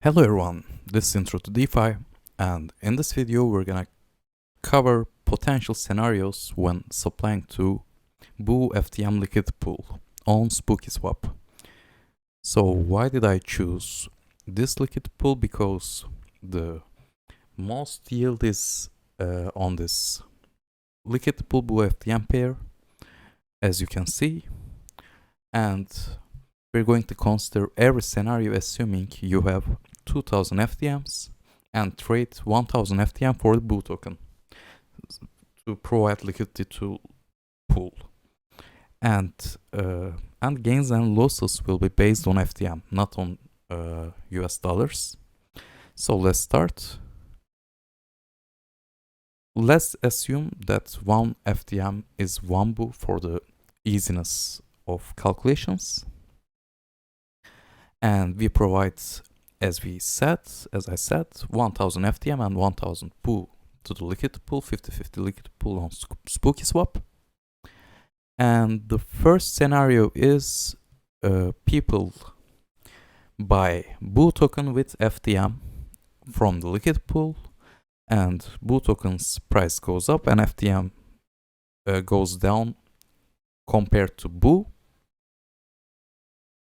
Hello everyone, this is Intro to DeFi, and in this video we're gonna cover potential scenarios when supplying to Boo FTM liquidity pool on SpookySwap. So why did I choose this liquidity pool? Because the most yield is on this liquidity pool Boo FTM pair, as you can see, and we're going to consider every scenario assuming you have 2000 FTMs and trade 1000 FTM for the Boo token to provide liquidity to pool. And gains and losses will be based on FTM, not on US dollars. So let's start. Let's assume that one FTM is one Boo for the easiness of calculations. And we provide, as I said, 1000 FTM and 1000 Boo to the liquidity pool, 50-50 liquidity pool on SpookySwap. And the first scenario is people buy Boo token with FTM from the liquidity pool, and Boo token's price goes up and FTM goes down compared to Boo.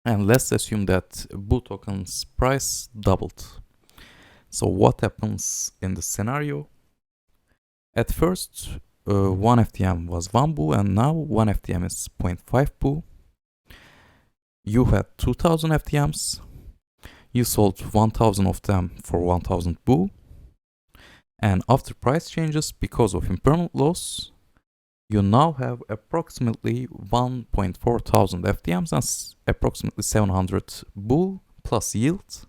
And let's assume that Boo token's price doubled. So what happens in the scenario? At first, 1 FTM was 1 Boo, and now 1 FTM is 0.5 Boo. You had 2000 FTMs. You sold 1000 of them for 1000 Boo. And after price changes, because of impermanent loss, you now have approximately 1.4 thousand FTMs and approximately 700 Boo plus yield.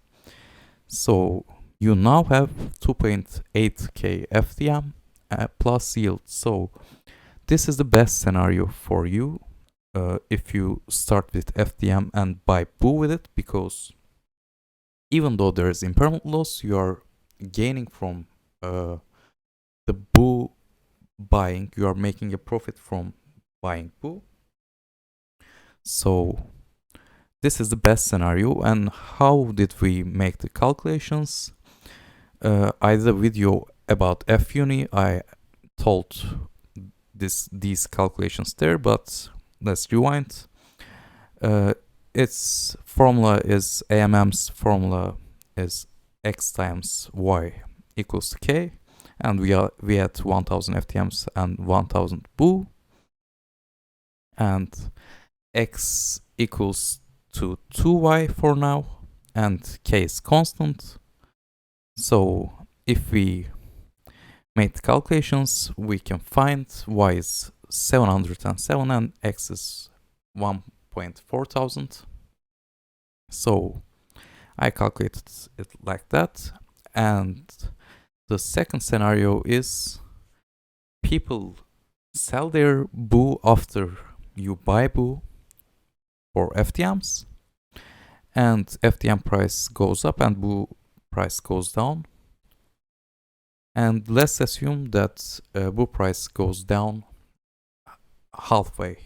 So you now have 2.8k FTM plus yield. So this is the best scenario for you if you start with FTM and buy Boo with it, because even though there is impermanent loss, you are gaining from the Boo buying. You are making a profit from buying Boo. So this is the best scenario. And how did we make the calculations? I did a video about FUni. I told these calculations there, but let's rewind. Its formula is AMM's formula is X times Y equals to K. And we had 1000 FTMs and 1000 Boo, and X equals to 2Y for now, and K is constant. So if we make the calculations, we can find Y is 707 and X is 1.4 thousand. So I calculated it like that. And the second scenario is people sell their Boo after you buy Boo for FTMs, and FTM price goes up and Boo price goes down. And let's assume that Boo price goes down halfway.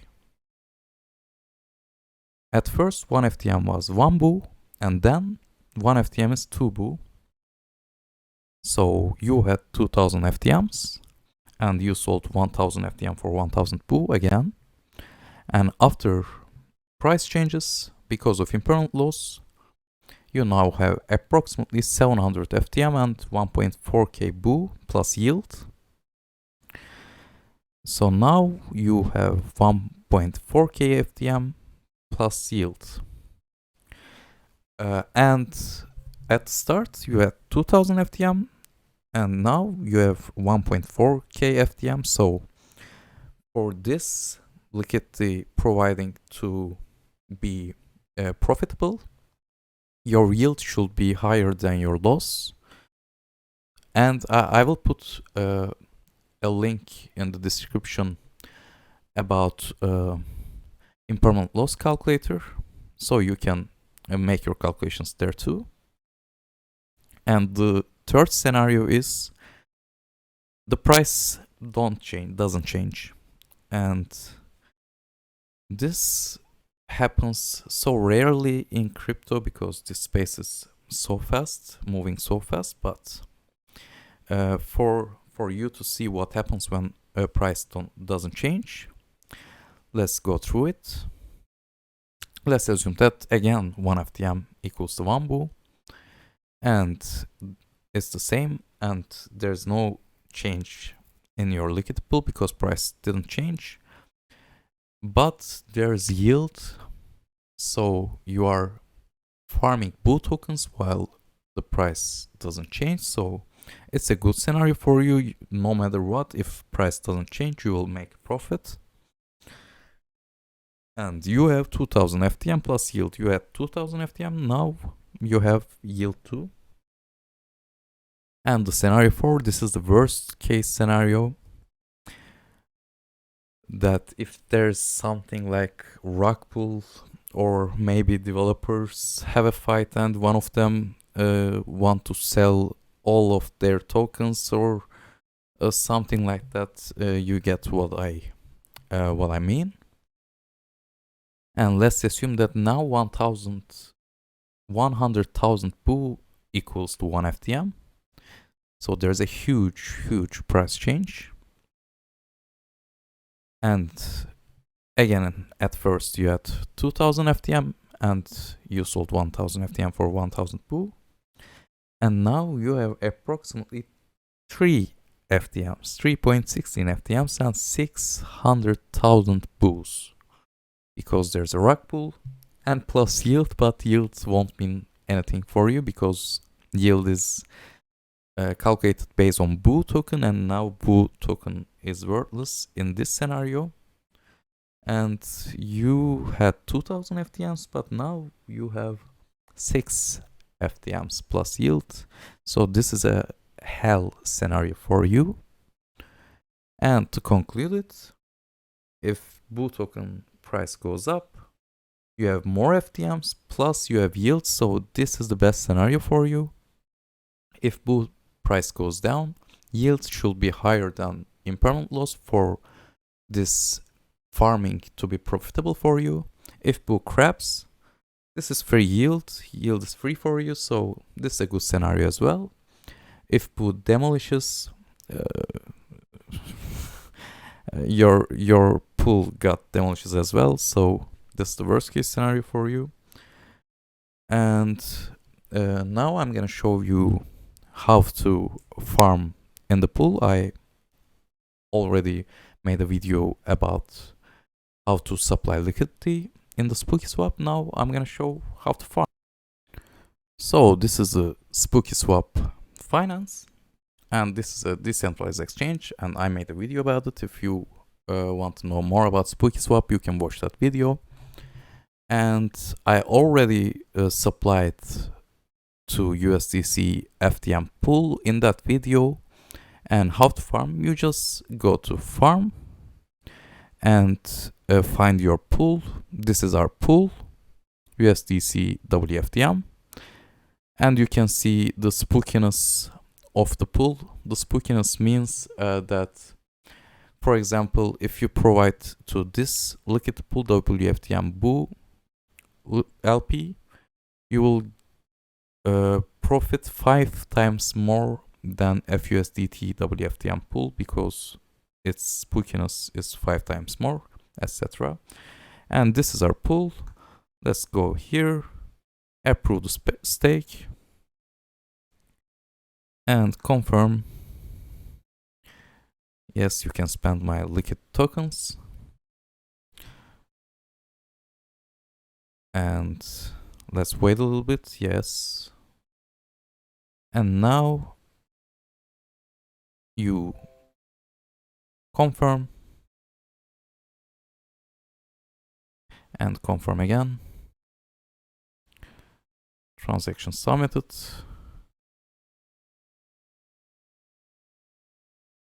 At first, 1 FTM was 1 Boo, and then 1 FTM is 2 Boo. So you had 2000 FTMs and you sold 1000 FTM for 1000 Boo again. And after price changes, because of impermanent loss, you now have approximately 700 FTM and 1.4k Boo plus yield. So now you have 1.4k FTM plus yield. And at the start, you had 2000 FTM, and now you have 1.4k FTM. So for this liquidity providing to be profitable, your yield should be higher than your loss. And I will put a link in the description about impermanent loss calculator, so you can make your calculations there too. And the third scenario is the price doesn't change, and this happens so rarely in crypto because this space is so fast, moving so fast, but for you to see what happens when a price doesn't change, let's go through it. Let's assume that again 1 FTM equals to 1 BU, and it's the same, and there's no change in your liquidity pool because price didn't change, but there's yield, so you are farming BU tokens while the price doesn't change. So it's a good scenario for you. No matter what, if price doesn't change, you will make profit. And you have 2000 FTM plus yield. You had 2000 FTM, now you have yield too. And the scenario 4, this is the worst case scenario, that if there's something like rug pull, or maybe developers have a fight and one of them want to sell all of their tokens, or something like that, you get what I mean. And let's assume that now 100,000 BU equals to 1 FTM. So there's a huge price change. And again, at first you had 2000 FTM and you sold 1000 FTM for 1000 BU. And now you have approximately 3 FTMs, 3.16 FTMs and 600,000 BUs. Because there's a rug pull and plus yield, but yield won't mean anything for you because yield is calculated based on BU token, and now BU token is worthless in this scenario. And you had 2000 FTMs, but now you have 6 FTMs plus yield. So this is a hell scenario for you. And to conclude it, if BU token price goes up, you have more FTMs plus you have yield, so this is the best scenario for you. If BU price goes down, yield should be higher than impermanent loss for this farming to be profitable for you. If BU crabs, this is free yield is free for you, so this is a good scenario as well. If BU demolishes, your pool got demolishes as well, so this is the worst case scenario for you. And now I'm gonna show you how to farm in the pool. I already made a video about how to supply liquidity in the Spooky Swap. Now I'm gonna show how to farm. So this is a Spooky Swap finance, and this is a decentralized exchange, and I made a video about it. If you want to know more about Spooky Swap, you can watch that video. And I already supplied to USDC FTM pool in that video. And how to farm, you just go to farm and find your pool. This is our pool, USDC WFTM, and you can see the spookiness of the pool. The spookiness means that, for example, if you provide to this liquid pool WFTM BU LP, you will profit 5 times more than FUSDT WFTM pool because its spookiness is 5 times more, etc. And this is our pool. Let's go here, approve the stake, and confirm. Yes, you can spend my liquid tokens. And let's wait a little bit. Yes. And now you confirm and confirm again. Transaction submitted.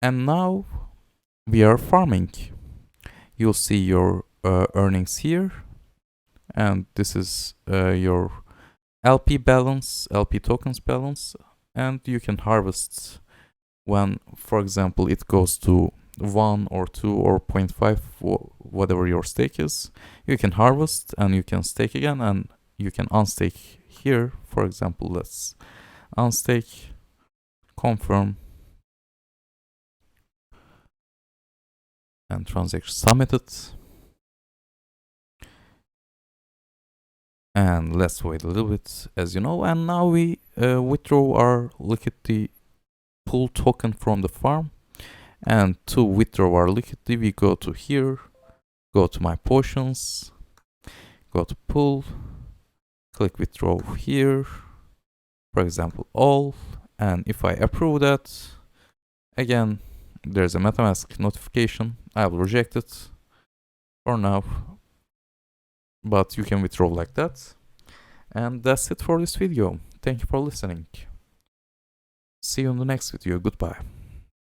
And now we are farming. You'll see your earnings here, and this is your LP balance, LP tokens balance, and you can harvest when, for example, it goes to 1 or 2 or 0.5, whatever your stake is. You can harvest and you can stake again, and you can unstake here, for example, let's unstake, confirm, and transaction submitted. And let's wait a little bit, as you know, and now we withdraw our liquidity pool token from the farm. And to withdraw our liquidity, we go to here, go to my potions, go to pool, click withdraw here, for example, all. And if I approve that, again, there's a MetaMask notification. I will reject it for now, but you can withdraw like that. And that's it for this video. Thank you for listening. See you in the next video. Goodbye.